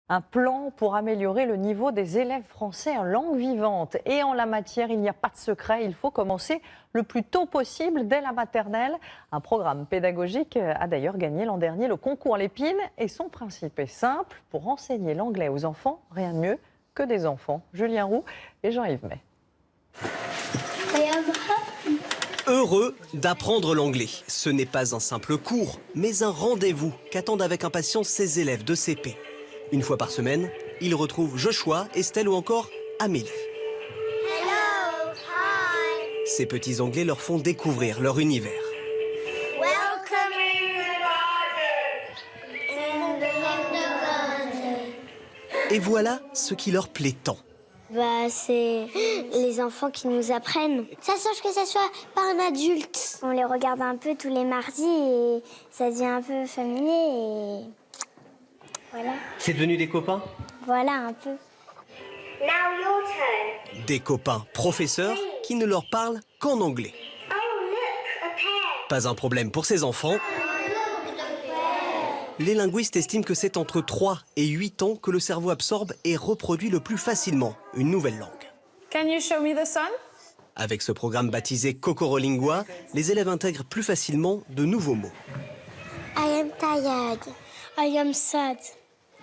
Un plan pour améliorer le niveau des élèves français en langue vivante. Et en la matière, il n'y a pas de secret, il faut commencer le plus tôt possible, dès la maternelle. Un programme pédagogique a d'ailleurs gagné l'an dernier le concours Lépine. Et son principe est simple, pour enseigner l'anglais aux enfants, rien de mieux que des enfants. Julien Roux et Jean-Yves May. Heureux d'apprendre l'anglais. Ce n'est pas un simple cours, mais un rendez-vous qu'attendent avec impatience ces élèves de CP. Une fois par semaine, ils retrouvent Joshua, Estelle ou encore Amélie. Hello, hi. Ces petits anglais leur font découvrir leur univers. Welcome in the garden. Et voilà ce qui leur plaît tant. C'est les enfants qui nous apprennent. Ça change que ça soit par un adulte. On les regarde un peu tous les mardis et ça devient un peu familier et voilà. C'est devenu des copains? Voilà un peu. Now your turn. Des copains professeurs qui ne leur parlent qu'en anglais. Oh, look, a pear. Pas un problème pour ces enfants. Les linguistes estiment que c'est entre 3 et 8 ans que le cerveau absorbe et reproduit le plus facilement une nouvelle langue. Can you show me the sun? Avec ce programme baptisé Cocorolingua, les élèves intègrent plus facilement de nouveaux mots. I am tired. I am sad.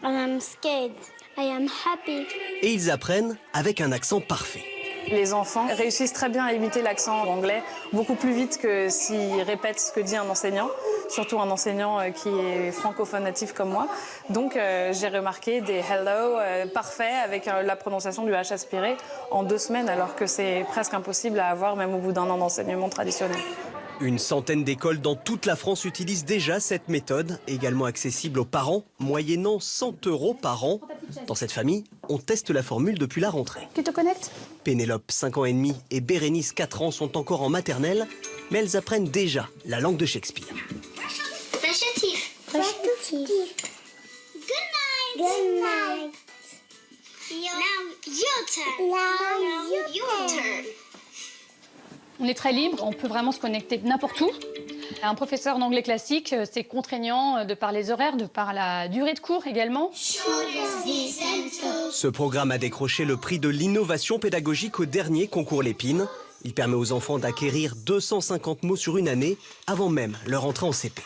I am scared. I am happy. Et ils apprennent avec un accent parfait. Les enfants réussissent très bien à imiter l'accent anglais, beaucoup plus vite que s'ils répètent ce que dit un enseignant, surtout un enseignant qui est francophone natif comme moi. Donc j'ai remarqué des hello parfaits avec la prononciation du H aspiré en 2 semaines, alors que c'est presque impossible à avoir même au bout d'1 an d'enseignement traditionnel. Une centaine d'écoles dans toute la France utilisent déjà cette méthode, également accessible aux parents, moyennant 100 € par an. Dans cette famille, on teste la formule depuis la rentrée. Tu te connectes? Pénélope, 5 ans et demi, et Bérénice, 4 ans, sont encore en maternelle, mais elles apprennent déjà la langue de Shakespeare. Adjectif. Positif. Good night. Good night. Now your turn. Now Your turn. On est très libre, on peut vraiment se connecter n'importe où. Un professeur d'anglais classique, c'est contraignant de par les horaires, de par la durée de cours également. Ce programme a décroché le prix de l'innovation pédagogique au dernier concours Lépine. Il permet aux enfants d'acquérir 250 mots sur une année, avant même leur entrée en CP.